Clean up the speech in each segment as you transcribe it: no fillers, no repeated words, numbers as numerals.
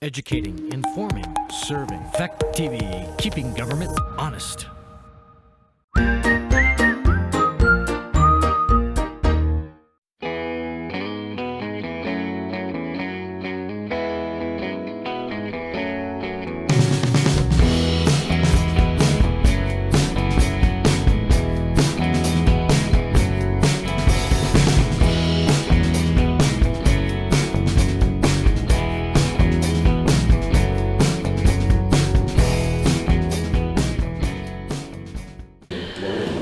Educating, informing, serving. Fact TV, keeping government honest.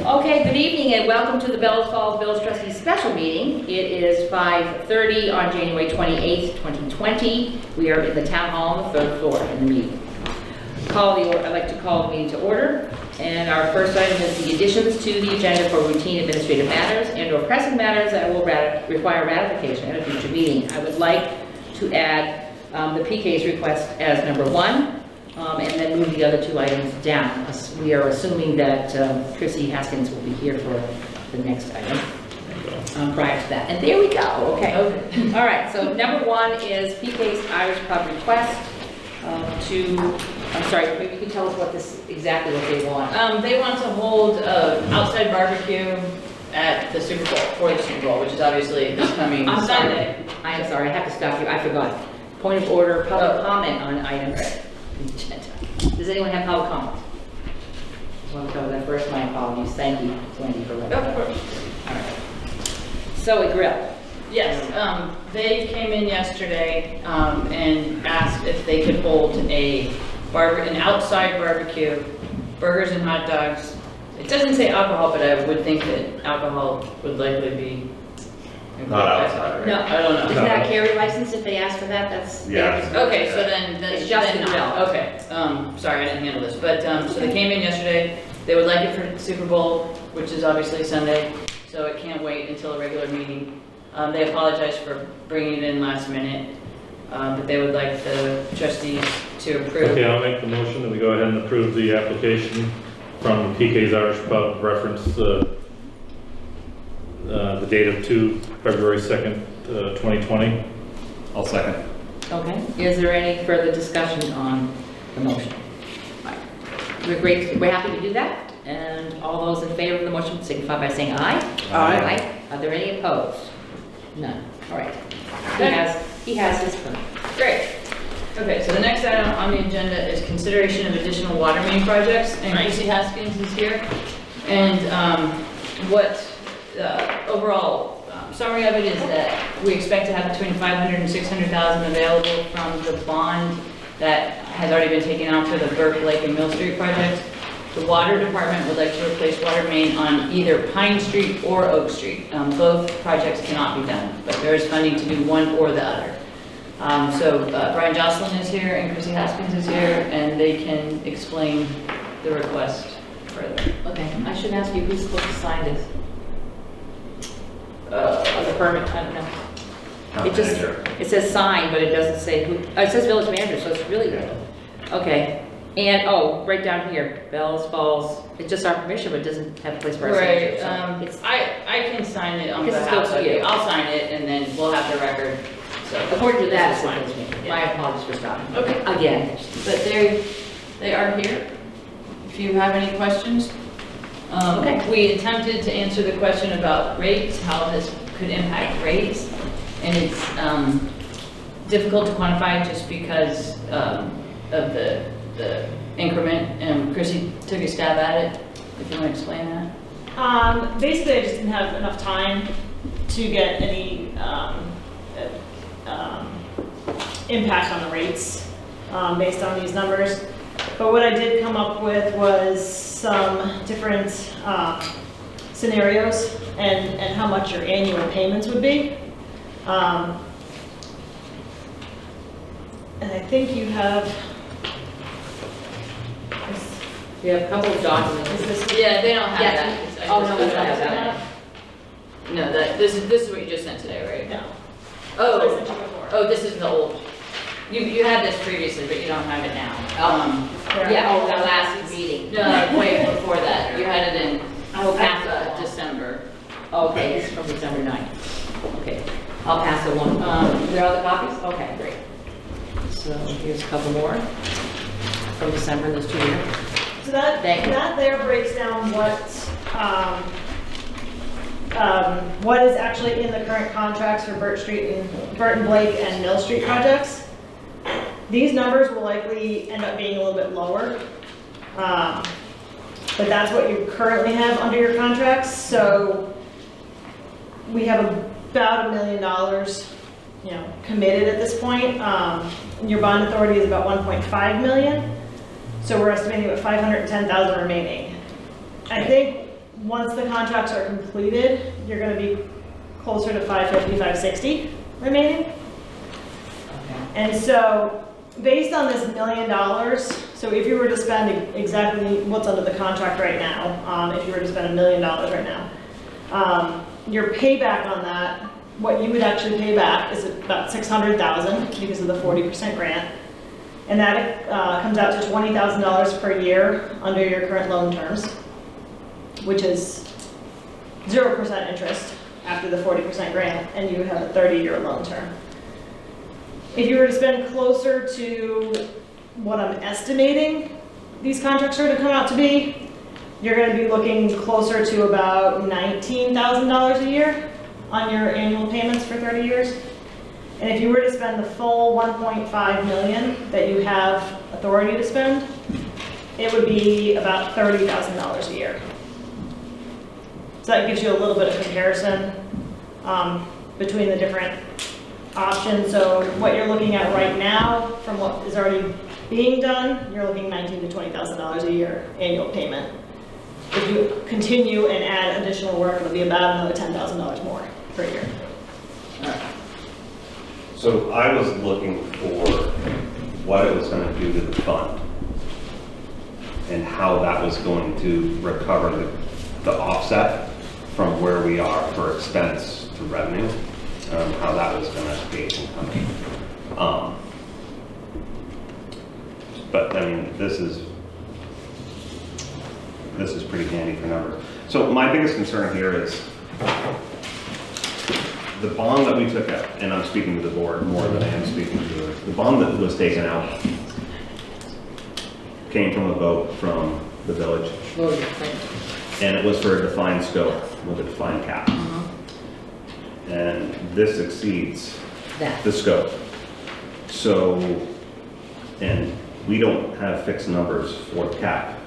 Okay, good evening and welcome to the Bells Falls Village Trustees special meeting. It is 5:30 on January 28th, 2020. We are in the town hall on the third floor in the meeting. I'd like to call the meeting to order. And our first item is the additions to the agenda for routine administrative matters and or pressing matters that will require ratification at a future meeting. I would like to add the PK's request as number 1. And then move the other 2 items down. We are assuming that Chrissy Haskins will be here for the next item prior to that. And there we go, okay. All right, so number 1 is PK's Irish Pub request I'm sorry, maybe you can tell us exactly what they want. They want to hold outside barbecue at the Super Bowl, for the Super Bowl, which is obviously this coming Sunday. I am sorry, I have to stop you, I forgot. Point of order, public comment on items. Right. Does anyone have public comments? I want to cover that first. My apologies. Thank you, Wendy, for letting me know. Of course. All right. So a grill. Yes, they came in yesterday and asked if they could hold an outside barbecue, burgers and hot dogs. It doesn't say alcohol, but I would think that alcohol would likely be. Not outside, right? No, I don't know. Isn't that a carry license if they ask for that? That's Yeah. Okay, so then It's just then the not. grill. Okay, sorry, I didn't handle this, but so they came in yesterday. They would like it for the Super Bowl, which is obviously Sunday, so it can't wait until a regular meeting. They apologize for bringing it in last minute, but they would like the trustees to approve. Okay, I'll make the motion that we go ahead and approve the application from PK's Irish Pub, reference the date of February 2nd, 2020. I'll second. Okay. Is there any further discussion on the motion? All right. We're happy to do that. And all those in favor of the motion signify by saying aye. Aye. Are there any opposed? None. All right. He has his permit. Great. Okay, so the next item on the agenda is consideration of additional water main projects, and Chrissy Haskins is here. And what the overall summary of it is that we expect to have between $500,000 and $600,000 available from the bond that has already been taken out for the Burke Lake and Mill Street project. The water department would like to replace water main on either Pine Street or Oak Street. Both projects cannot be done, but there is funding to do one or the other. So Brian Jocelyn is here and Chrissy Haskins is here, and they can explain the request further. Okay. I should ask you who's supposed to sign this. On the permit, I don't know. It says sign, but it doesn't say who. It says village manager, so it's really good. Okay. And, right down here, Bells Falls, it's just our permission, but it doesn't have a place for our signature. Right, So I can sign it on This behalf goes to of you. you. I'll sign it and then we'll have the record. So according to that, this it's is a fine. village manager. Yeah. My apologies for stopping. Okay. Again. But they are here, if you have any questions. Okay. We attempted to answer the question about rates, how this could impact rates, and it's difficult to quantify just because of the increment, and Chrissy took a stab at it, if you want to explain that. Basically, I just didn't have enough time to get any impact on the rates based on these numbers. But what I did come up with was some different scenarios and how much your annual payments would be. And I think you have. We have a couple of documents. Is this? Yeah, they don't have Yeah. that. Oh, no, we don't have that. No, this is what you just sent today, right? No. I Oh, sent you before. oh, this is the old. You had this previously, but you don't have it now. Yeah, the last meeting. No, wait, before that, you had it in I'll December. Okay, this is from December 9th. Okay, I'll pass it along. There are the copies? Okay, great. So here's a couple more from December, those 2 years. So that, Thank you. that there breaks down what is actually in the current contracts for Burt and Blake and Mill Street projects. These numbers will likely end up being a little bit lower. But that's what you currently have under your contracts. So we have about $1 million, committed at this point. Your bond authority is about 1.5 million. So we're estimating about 510,000 remaining. I think once the contracts are completed, you're going to be closer to 550, 560 remaining. Okay. And so based on this $1 million, so if you were to spend exactly what's under the contract right now, if you were to spend $1 million right now, your payback on that, what you would actually pay back is about 600,000 because of the 40% grant. And that comes out to $20,000 per year under your current loan terms, which is 0% interest after the 40% grant, and you have a 30-year loan term. If you were to spend closer to what I'm estimating these contracts are to come out to be, you're going to be looking closer to about $19,000 a year on your annual payments for 30 years. And if you were to spend the full 1.5 million that you have authority to spend, it would be about $30,000 a year. So that gives you a little bit of comparison between the different options. So what you're looking at right now, from what is already being done, you're looking $19,000 to $20,000 a year annual payment. If you continue and add additional work, it'll be about another $10,000 more per year. So I was looking for what it was going to do to the fund and how that was going to recover the offset from where we are for expense to revenue, how that was going to be incoming. But I mean, this is pretty handy for numbers. So my biggest concern here is the bond that we took out, and I'm speaking to the board more than I am speaking to the bond that was taken out came from a vote from the village. And it was for a defined scope with a defined cap. And this exceeds the scope. So, and we don't have fixed numbers for the cap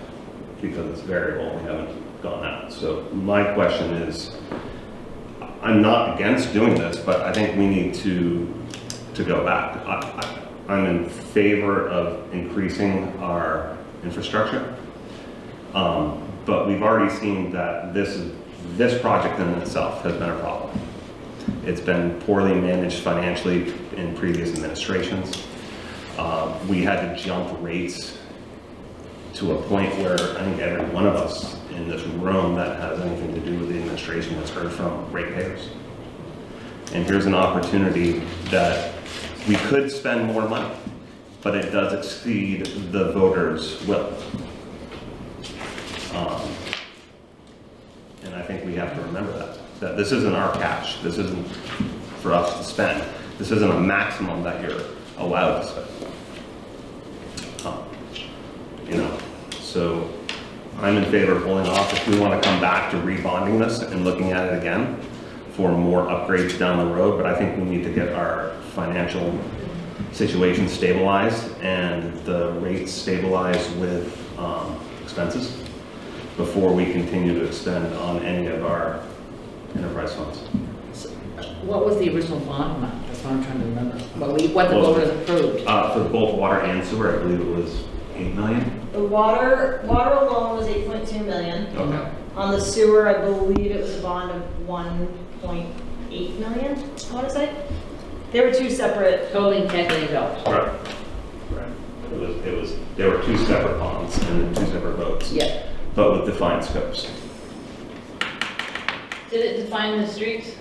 because it's variable, we haven't gone out. So my question is, I'm not against doing this, but I think we need to go back. I'm in favor of increasing our infrastructure, but we've already seen that this project in itself has been a problem. It's been poorly managed financially in previous administrations. We had to jump rates to a point where I think every one of us in this room that has anything to do with the administration has heard from ratepayers. And here's an opportunity that we could spend more money, but it does exceed the voters' will. And I think we have to remember that this isn't our cash. This isn't for us to spend. This isn't a maximum that you're allowed to spend. So I'm in favor of holding off. If we want to come back to rebonding this and looking at it again for more upgrades down the road, but I think we need to get our financial situation stabilized and the rates stabilized with expenses before we continue to expend on any of our enterprise funds. What was the original bond amount? That's what I'm trying to remember. What the voters approved. For both water and sewer, I believe it was 8 million. The water alone was 8.2 million. Okay. On the sewer, I believe it was a bond of 1.8 million, I want to say. There were two separate. Totaling $10 million. Right. There were two separate bonds and two separate votes. Yeah. But with defined scopes. Did it define the streets?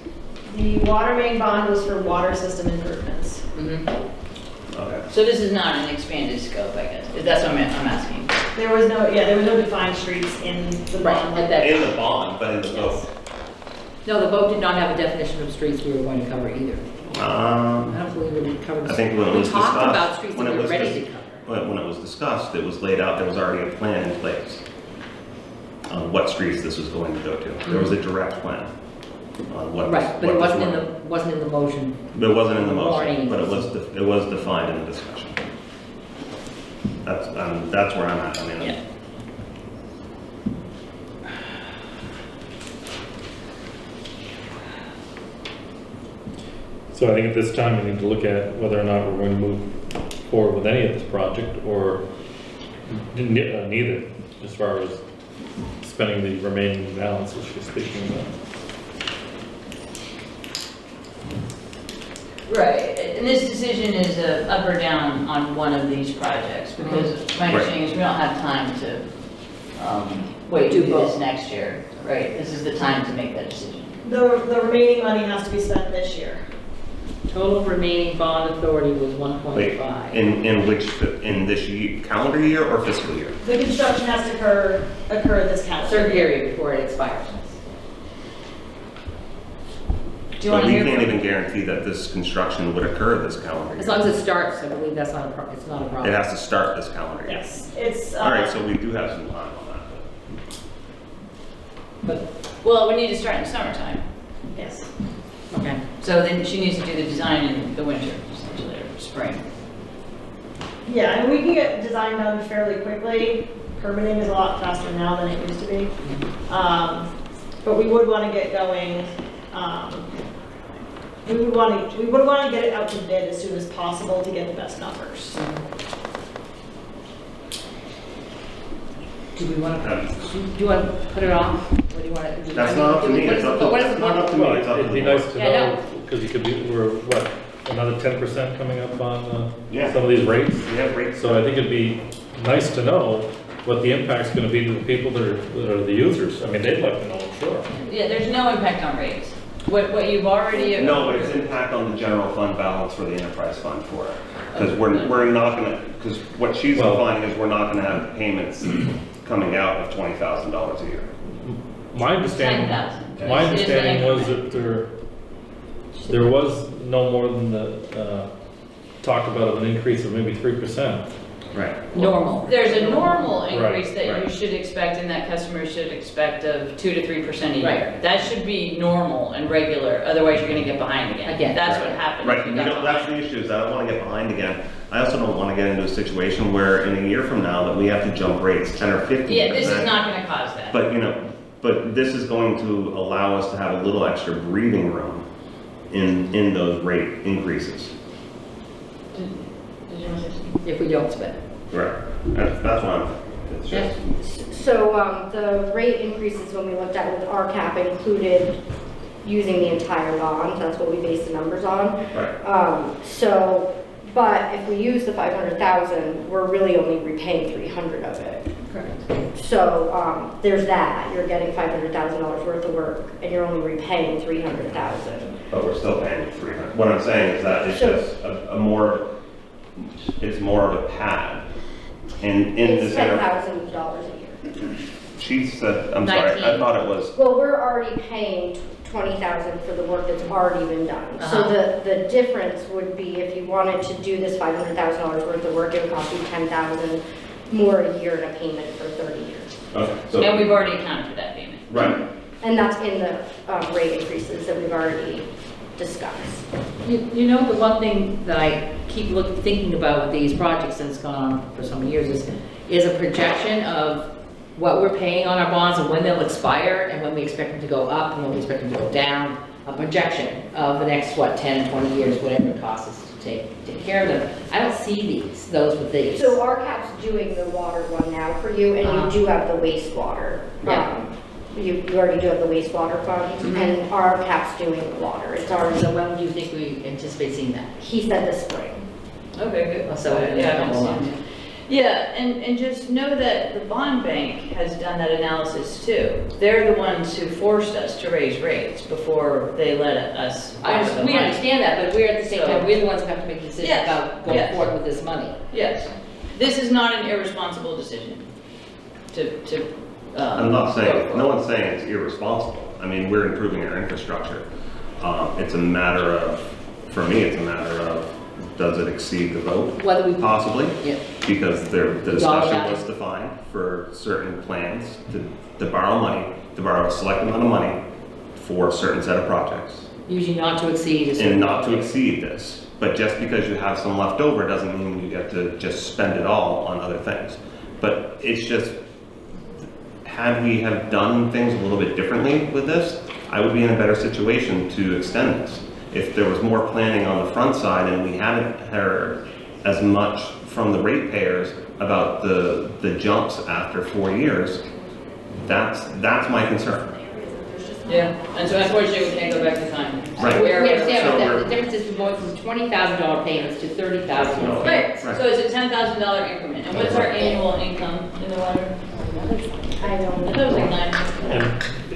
The water main bond was for water system improvements. Okay. So this is not an expanded scope, I guess. That's what I'm asking. There was no defined streets in the bond. At that In time. the bond, but in the vote. No, the vote did not have a definition of streets we were going to cover either. I don't believe we covered. I think when it We was talked discussed. about streets that when it we were was ready dis- to cover. When it was discussed, it was laid out, there was already a plan in place on what streets this was going to go to. There was a direct plan on what. Right, but what it this wasn't in went. the, wasn't in the motion. It wasn't in the motion, Warning. but it was defined in the discussion. That's where I'm at, I mean. Yeah. So I think at this time, we need to look at whether or not we're going to move forward with any of this project, or neither, as far as spending the remaining balance that she's speaking about. Right, and this decision is a up or down on one of these projects, because my understanding is we don't have time to, wait, do this next year, right? This is the time to make that decision. The remaining money has to be spent this year. Total remaining bond authority was Wait, 1.5. in this calendar year or fiscal year? The construction has to occur this calendar. Certain period before it expires. Do you But want to we hear can't from? even guarantee that this construction would occur this calendar year. As long as it starts, I believe that's not a it's not a It problem. has to start this calendar year. Yes, it's. All right, so we do have some time on that. But, Well, we need to start in the summertime, Yes. okay. so then she needs to do the design in the winter, essentially, or spring. Yeah, and we can get design done fairly quickly. Permitting is a lot faster now than it used to be. But we would want to get going, we would want to get it out to bid as soon as possible to get the best numbers. Do we want to, do you want to put it off? What do you want to? That's not up to me, it's up to, What is it's not up to me, Well, it's up to it'd the be board. nice to Yeah, I know, know. because you could be, we're, what, another 10% coming up on Yeah. some of these rates? We have rates. So I think it'd be nice to know what the impact's gonna be to the people that are the users. I mean, they'd like to know, I'm sure. Yeah, there's no impact on rates. What you've already. No, but it's impact on the general fund balance for the enterprise fund for it. Because we're not gonna, because what she's Well- defining is we're not gonna have payments coming out of $20,000 a year. My understanding, 10,000. my It's the understanding was increment. that there was no more than the, talk about of an increase of maybe 3%. Right. Normal. There's a normal increase Right, that you right. should expect and that customers should expect of 2 to 3% a year. Right. That should be normal and regular, otherwise you're gonna get behind again. Again. That's what happens. Right, if you and you got know, that's behind. the issue, is I don't wanna get behind again. I also don't wanna get into a situation where in a year from now that we have to jump rates 10 or 15%. Yeah, this is not gonna cause that. But, but this is going to allow us to have a little extra breathing room in those rate increases. Did you want to say something? If we don't spend it. Right. That's what I'm thinking. It's Yeah. just, So the rate increases when we looked at with RCAP included using the entire bond, that's what we based the numbers on. right. But if we use the 500,000, we're really only repaying 300 of it. Correct. So there's that, you're getting $500,000 worth of work and you're only repaying 300,000. But we're still paying 300. What I'm saying is that it's Sure. just it's more of a pad. In It's this, $10,000 a year. she said, I'm sorry, I 19. thought it was, Well, we're already paying 20,000 for the work that's already been done. So Uh-huh. the difference would be if you wanted to do this $500,000 worth of work, it would cost you 10,000 more a year in a payment for 30 years. okay, so, And we've already accounted for that payment. right. And that's in the rate increases that we've already discussed. You know, the one thing that I keep thinking about with these projects, and it's gone on for some years, is a projection of what we're paying on our bonds and when they'll expire and when we expect them to go up and when we expect them to go down. A projection of the next, 10, 20 years, whatever it costs us to take care of them. I don't see those with these. So RCAP's doing the water one now for you, and Uh-huh. you do have the wastewater. Yeah. You already do have the wastewater fund, and RCAP's doing the water. It's already, So when do you think we anticipate seeing that? he said this spring. Okay, good. So, Yeah, I hold on. understand. Yeah, and just know that the bond bank has done that analysis too. They're the ones who forced us to raise rates before they let us. borrow the We money. understand that, but we're at the same time, we're the ones who have to make the decision Yes, about going yes. forward with this money. Yes, this is not an irresponsible decision to. I'm not saying, no one's saying it's irresponsible. I mean, we're improving our infrastructure. It's a matter of for me, it's a matter of, does it exceed the vote? Whether we. Possibly, Yeah. because the dollar discussion value. was defined for certain plans to borrow money, to borrow a select amount of money for a certain set of projects. Usually not to exceed a certain. And not to exceed this. But just because you have some left over doesn't mean you get to just spend it all on other things. But it's just, had we have done things a little bit differently with this, I would be in a better situation to extend this. If there was more planning on the front side and we hadn't heard as much from the ratepayers about the jumps after 4 years, that's my concern. Yeah, and so unfortunately, we can't go back to time. So Right. We we're- understand So what we're- the difference is we're going from $20,000 payments to $30,000. Right, so it's a $10,000 increment, and what's our annual income in the water? I I don't thought it was know. like 9.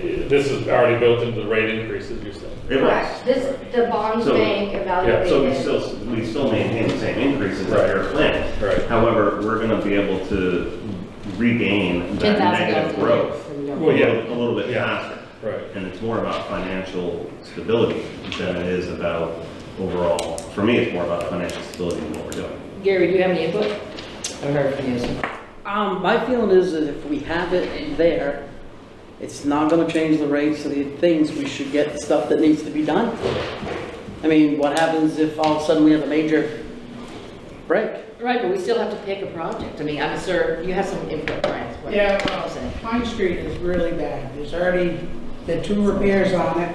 And this is already built into the rate increases, you're saying? It was. Correct, the bonds So- bank evaluated. So we still maintain the same increases that are planned. Right. However, we're gonna be able to regain that $10,000 negative growth Well, yeah. a little bit Yeah. faster. Right. And it's more about financial stability than it is about overall, for me, it's more about financial stability than what we're doing. Gary, do you have any input? I heard from you. So. My feeling is that if we have it there, it's not gonna change the rates of the things, we should get the stuff that needs to be done. I mean, what happens if all of a sudden we have a major break? Right, but we still have to pick a project. I mean, I'm sure you have some input, Brian. What- Yeah, what well, you saying? Pine Street is really bad. There's already been 2 repairs on it,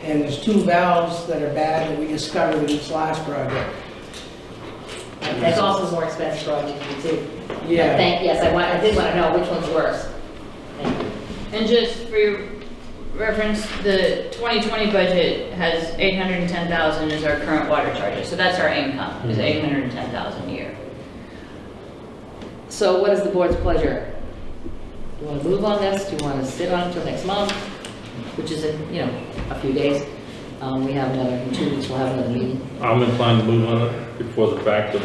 and there's 2 valves that are bad that we discovered in this last project. That's also more expensive project too. Yeah. Yes, I did want to know which one's worse. Thank you. And just for your reference, the 2020 budget has 810,000 as our current water charges, so that's our income, is 810,000 a year. So what is the board's pleasure? Do you want to move on this? Do you want to sit on it until next month? Which is in, a few days. We have another, in 2 weeks, we'll have another meeting. I'm inclined to move on it before the fact of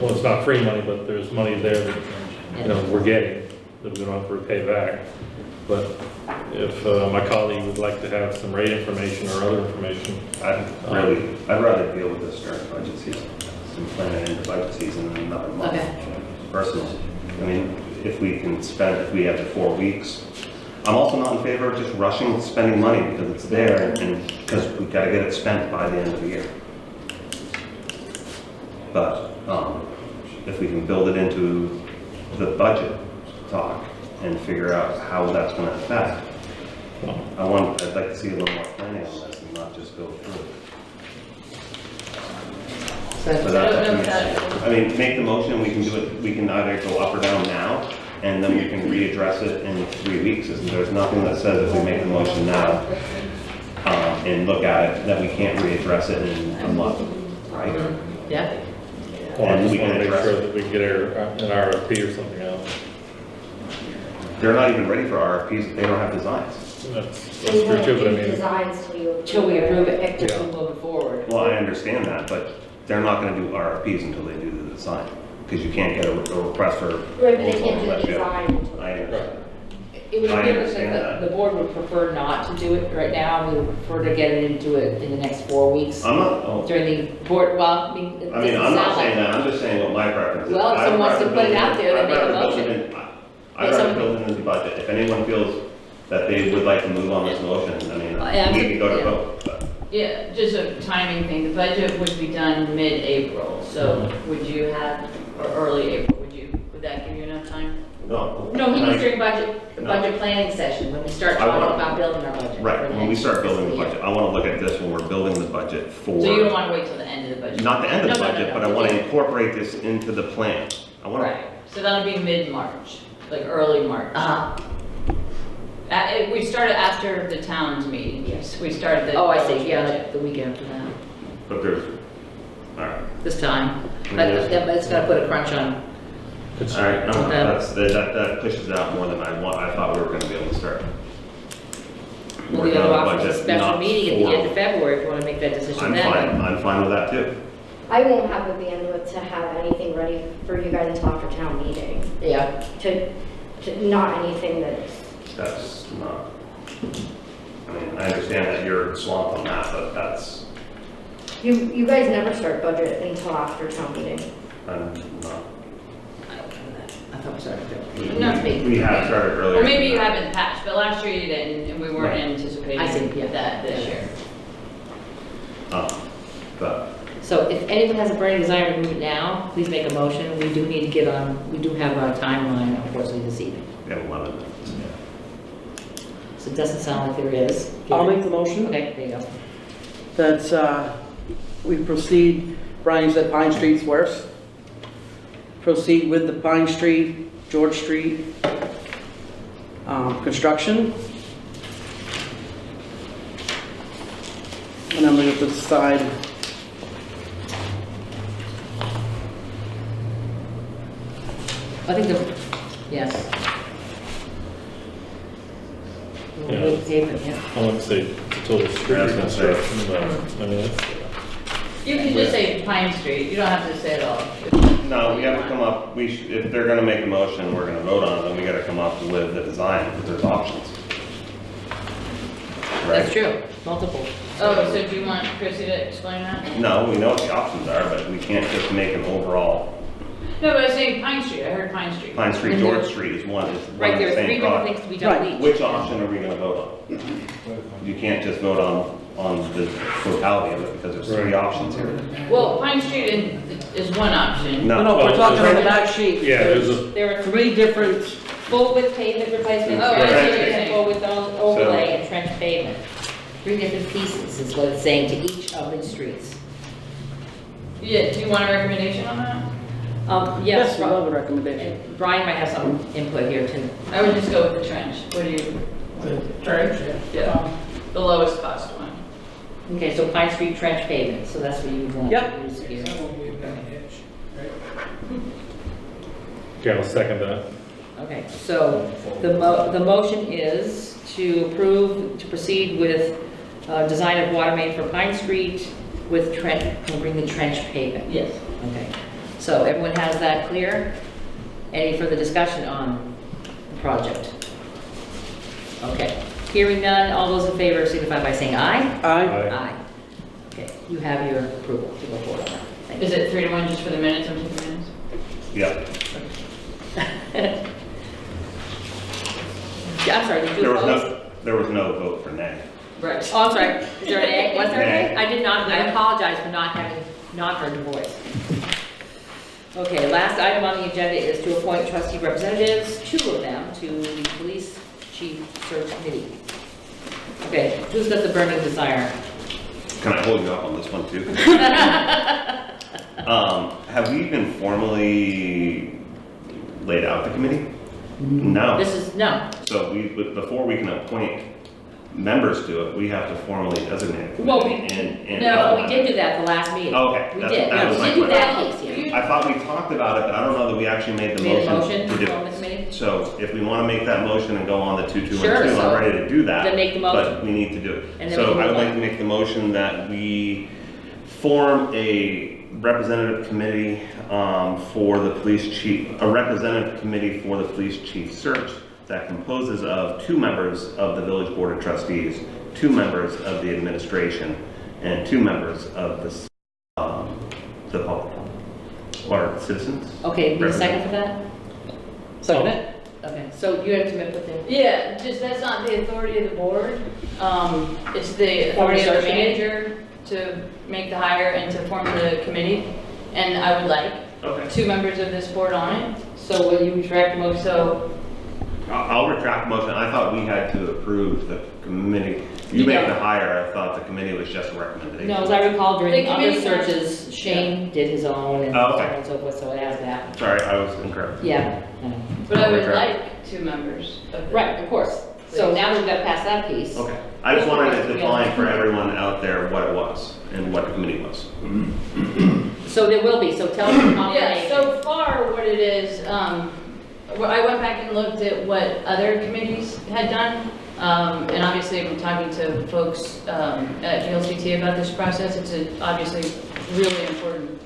well, it's not free money, but there's money there that, we're getting, that we don't have to repay back. But if my colleague would like to have some rate information or other information. I'd rather deal with this during budget season, some planning into budget season in another month. Okay. Personally, I mean, if we have the 4 weeks. I'm also not in favor of just rushing spending money because it's there and because we gotta get it spent by the end of the year. But, if we can build it into the budget talk and figure out how that's gonna affect, I'd like to see a little more planning on this and not just go through it. So, But I mean, make the motion, we can do it, we can either go up or down now, and then we can readdress it in 3 weeks. There's nothing that says if we make the motion now, and look at it, that we can't readdress it in a month, right? yeah. Well, I And just we want can to make address sure it. that we get an RFP or something else. They're not even ready for RFPs, they don't have designs. That's They true won't too, but I do mean, designs Till we approve it, Pick till we move it forward. Well, I understand that, but they're not gonna do RFPs until they do the design, because you can't get a request for. Right, but they can't do unless the you- design. I understand. It would I appear understand that the that. board would prefer not to do it right now. We would prefer to get it into it in the next 4 weeks. I'm not, oh. During the board, well, I mean, it I mean, doesn't I'm not sound saying like. that, I'm just saying what my preference is. Well, if I'd someone wants to rather put it build out there, then I'd make a rather build motion. it in- Yeah, I'd rather someone- build it into the budget. If anyone feels that they would like to move on this motion, I mean, Yeah, we can go to yeah. vote. But Yeah, just a timing thing, the budget would be done mid-April, so would you have, or early April, would that give you enough time? No. No, he means during the No. budget planning session, when we start I talking want- about building our budget. for Right, the when we next start building the fiscal year. budget, I want to look at this when we're building the budget for. So you don't want to wait till the end of the budget? Not the end of the No, no, no, budget, no. but I want to incorporate this into the plan. I want to. Right, so that'll be mid-March, like early March. We started after the town's meeting, yes, we started the. Oh, I see, yeah, like the week after that, But there's, all right. this time. Yeah. But it's gonna put a crunch on. it's, All right, no, Okay. that pushes it out more than I thought we were gonna be able to start. Well, the Working on other the option is a budget, special not meeting at the end for- of February, if you wanna make that decision I'm then. I'm fine with that too. I won't have the bandwidth to have anything ready for you guys until after town meeting. Yeah, To not anything that's, That's not, I mean, I understand that you're swamped on that, but that's, You guys never start budget until after town meeting. I'm not. I thought we started. No. We have started earlier. Or maybe than you that. haven't patched, but last year you didn't, and we weren't Right. anticipating I see, yeah. that this year. But So if anyone has a burning desire to move it now, please make a motion. We do need to get on, we do have a timeline, unfortunately, this evening. we have 11 minutes. So it doesn't sound like there is. I'll make the motion. Okay, there you go. That we proceed, Brian said Pine Street's worse. Proceed with the Pine Street, George Street construction. And I'm going to decide. I think the, yes. Yeah. Pavement, yeah. I wouldn't say total street I was gonna say. construction, but, I mean, that's, You can just say Pine Street, you don't have to say it all. No, we have to come up, if they're gonna make a motion, we're gonna vote on it, then we gotta come up with the design, because there's options. That's Right? true, multiple. Oh, so do you want Chrissy to explain that? No, we know what the options are, but we can't just make an overall, No, but I was saying Pine Street, I heard Pine Street. Pine Street, George Street is one, it's one Right, of there the are same three different product. things to be done Right. with each. Which option are we gonna vote on? You can't just vote on the totality of it, because there's three Right. options here. Well, Pine Street is one option. No, No, we're talking on the there's- back sheet. yeah, there's a, There are Three different, full width pavement replacement, Oh, trench I see what you're pavement, saying. full width overlay, and trench pavement. Three different pieces is what it's saying to each of these streets. Yeah, do you want a recommendation on that? Yes, yes, we love a recommendation. and Brian might have some input here too. I would just go with the trench. What do you, The trench, Yeah. the lowest cost one? Okay, so Pine Street trench pavement, so that's what you want to Yep. use here. That won't be a bad hitch, right? okay, I'll second that. Okay, so the motion is to approve, to proceed with design of water main for Pine Street with trench, we'll bring the trench pavement. Yes. Okay, so everyone has that clear? Any further discussion on the project? Okay, hearing none, all those in favor signify by saying aye. Aye. Aye. Okay, you have your approval to go forward on that. Thank you. Is it 3-1 just for the minutes? I'm taking minutes. Yep. Yeah, I'm sorry, did you oppose? There was no vote for nay. Right. Oh, I'm sorry, is there an A? Was there an Nay. A? I did not, I apologize for not having, not heard your voice. Okay, last item on the agenda is to appoint trustee representatives, 2 of them, to the police chief search committee. Okay, who's got the burning desire? Can I hold you up on this one too? Have we been formally laid out the committee? No. This is, no. So before we can appoint members to it, we have to formally designate a Well, committee and. No, we did do that the last meeting. Okay, We that's- did, that yeah, was we my did do that question. piece, yeah. I thought we talked about it, but I don't know that we actually made the Made a motion motion to do on the it. committee? So if we want to make that motion and go on the 2-2-1-2, Sure, so I'm ready to do that. then make the motion. But we need to do it. And then we So can I would move like on. to make the motion that we form a representative committee for the police chief, a representative committee for the police chief search that composes of 2 members of the village board of trustees, 2 members of the administration, and 2 members of the public, or citizens. Okay, need a second for that? Second it? Okay, so you have to make with the, Yeah, just that's not the authority of the board. It's the authority of the search committee? manager to make the hire and to form the committee. And I would like Okay. 2 members of this board on it. so will you retract the motion? So, I'll retract the motion. I thought we had to approve the committee. You You make don't. the hire, I thought the committee was just a recommendation. No, as I recall during The the other committee searches, Shane did his own and so Oh, on okay. and so forth, so it has to happen. Sorry, I was incorrect. Yeah, but I would Retract. like 2 members of the. right, of course. So Please. now that we've got past that piece. Okay. I just wanted to define for everyone out there what it was and what the committee was. So there will be, so tell us the Yeah, confirmation. so far what it is, I went back and looked at what other committees had done. And obviously I've been talking to folks at VLCT about this process. It's obviously really important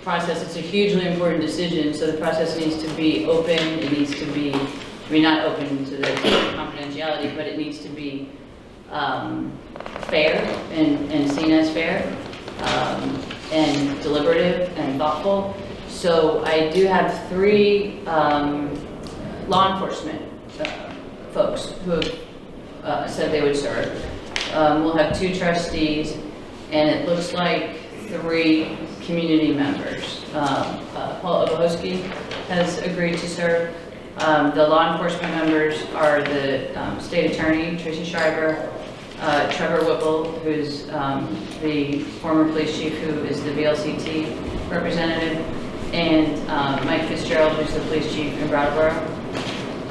process. It's a hugely important decision, so the process needs to be open. It needs to be, I mean, not open to the confidentiality, but it needs to be fair and seen as fair, and deliberative and thoughtful. So I do have 3 law enforcement folks who have said they would serve. We'll have 2 trustees, and it looks like 3 community members. Paul Obohosky has agreed to serve. The law enforcement members are the state attorney, Tracy Schreiber, Trevor Whipple, who's the former police chief who is the VLCT representative, and Mike Fitzgerald, who's the police chief in Brattleboro.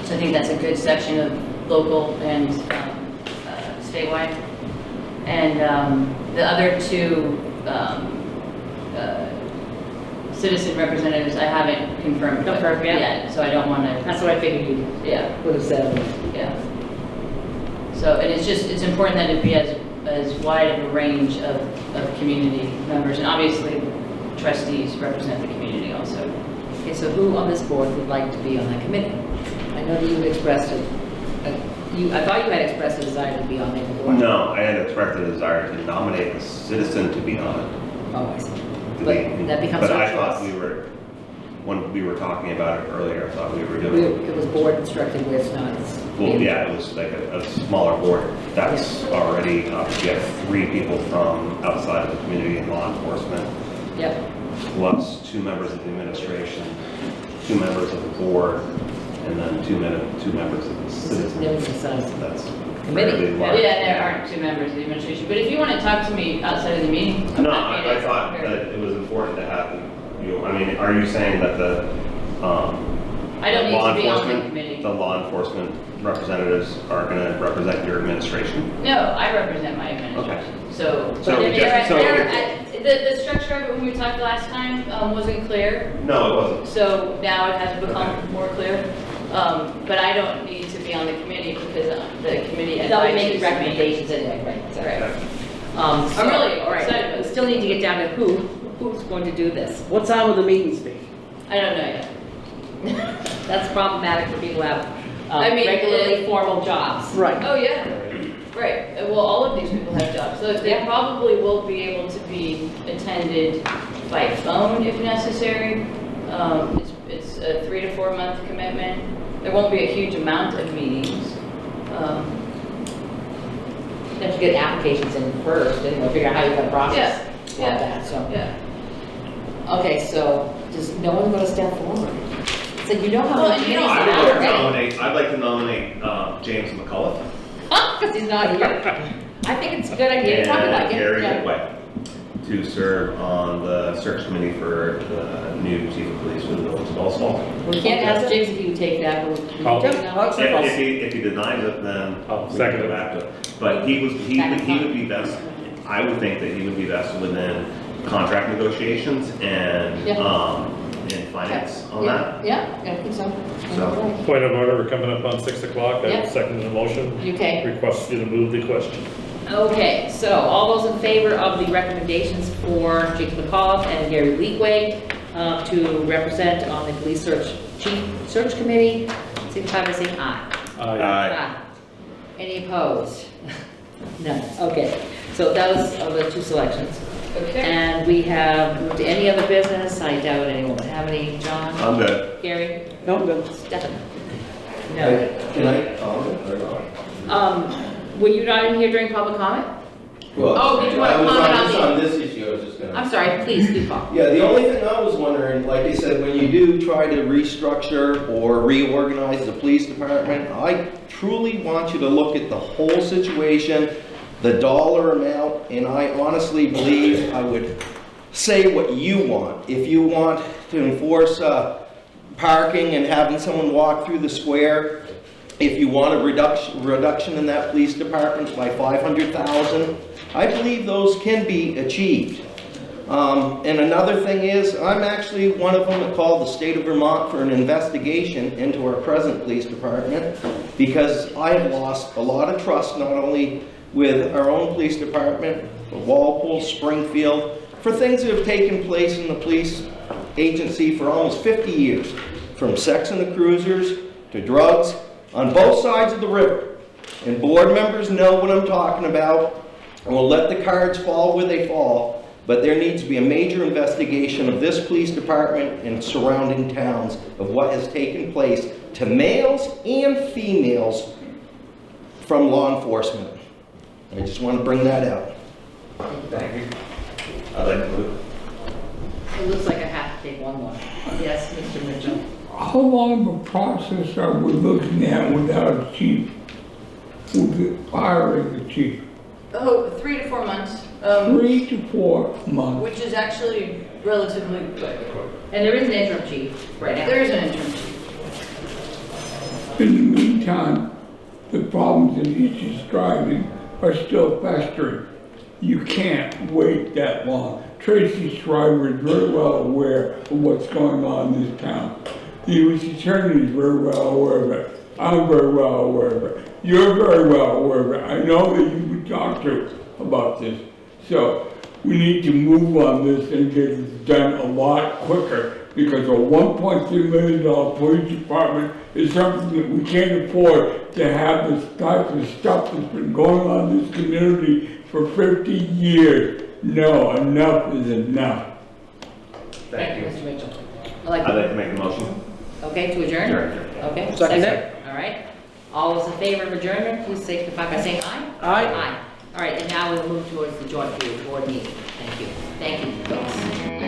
So I think that's a good section of local and statewide. And the other 2 citizen representatives, I haven't confirmed yet, so I don't want to. That's what I figured you would have said. Yeah. So, and it's important that it be as wide of a range of community members, and obviously trustees represent the community also. Okay, so who on this board would like to be on that committee? I know that you expressed I thought you had expressed a desire to be on it before. No, I had expressed a desire to nominate a citizen to be on it. Oh, I see. But that becomes But our I thought choice. when we were talking about it earlier, I thought we were doing. It was board instructed where it's not. Well, yeah, it was like a smaller board. That's already, you have 3 people from outside of the community and law enforcement, Yep. plus 2 members of the administration, 2 members of the board, and then 2 members of the citizens. That's Committee. fairly large. Yeah, there aren't 2 members of the administration, but if you want to talk to me outside of the meeting. I'm No, happy to I thought hear. that it was important to have you, I mean, are you saying that the, I don't law need to be on the enforcement- committee. the law enforcement representatives are gonna represent your administration? No, I represent my administration. So, So but just- the structure of it when we talked last time wasn't clear. No, it wasn't. So now it has become Okay. more clear. But I don't need to be on the committee because the committee They'll be advises making me. recommendations anyway, right? Right. I'm really all right. excited about We this. still need to get down to who's going to do this. What time will the meetings be? I don't know yet. That's problematic for people who have I mean, regularly formal jobs. Right. Oh, yeah. Right. Well, all of these people have jobs. So they probably will be able to be attended by phone if necessary. It's a 3 to 4 month commitment. There won't be a huge amount of meetings. You have to get applications in first, and we'll figure out how you're gonna process all Yeah. that, so. Yeah. Okay, so, does no one gonna step forward? So you know how Well, many and you meetings know, there I'd are like to already? nominate James McCullough Because he's not here. I think it's a good idea, probably and like it. Gary Yeah. Whitway to serve on the search committee for the new chief of police for the village of Bellsall. We can't ask James if he would take that, but we I'll- can take that. If he denies it, then I'll we can second go it. back to it. But he would be best, I would think that he would be best within contract negotiations and, Yeah. in finance on that. Yeah, I think so. So- Point of order, we're coming up on 6 o'clock. I Yep. second the motion. Okay. Request you to move the question. Okay, so all those in favor of the recommendations for Jake McCullough and Gary Leetway to represent on the police chief search committee, signify by saying aye. Aye. Any opposed? None, okay. So those are the 2 selections. Okay. And we have moved to any other business. I doubt anyone would have any. John? I'm good. Gary? No, good. Stefan? No. Can I comment or not? Were you not in here during public comment? Well, Oh, did you want to I was comment on just the- on this issue, I was just gonna. I'm sorry, please do call. Yeah, the only thing I was wondering, like I said, when you do try to restructure or reorganize the police department, I truly want you to look at the whole situation, the dollar amount, and I honestly believe I would say what you want. If you want to enforce parking and having someone walk through the square, if you want a reduction in that police department by 500,000, I believe those can be achieved. And another thing is, I'm actually one of them that called the state of Vermont for an investigation into our present police department because I have lost a lot of trust, not only with our own police department, but Walpole, Springfield, for things that have taken place in the police agency for almost 50 years, from sex in the cruisers to drugs on both sides of the river. and board members know what I'm talking about, and we'll let the cards fall where they fall, but there needs to be a major investigation of this police department and surrounding towns of what has taken place to males and females from law enforcement. I just want to bring that out. Thank you. I'd like to move. It looks like I have to take one more. Yes, Mr. Mitchell? How long of a process are we looking at without a chief? With hiring a chief? Oh, 3 to 4 months. 3 to 4 months. Which is actually relatively quick. And there is an interim chief right now. There is an interim chief. In the meantime, the problems that he's describing are still festering. You can't wait that long. Tracy Shriver is very well aware of what's going on in this town. The U.S. Attorney is very well aware of it. I'm very well aware of it. You're very well aware of it. I know that you've been talked to about this. So we need to move on this and get it done a lot quicker, because a $1.3 million police department is something that we can't afford to have this type of stuff that's been going on in this community for 50 years. No, enough is enough. Thank you, Mr. Mitchell. I'd like to make a motion. Okay, to adjourn? Okay. Second it. All right. All those in favor of adjournment, please signify by saying aye. Aye. Aye. All right, and now we'll move towards the joint board meeting. Thank you. Thank you, folks.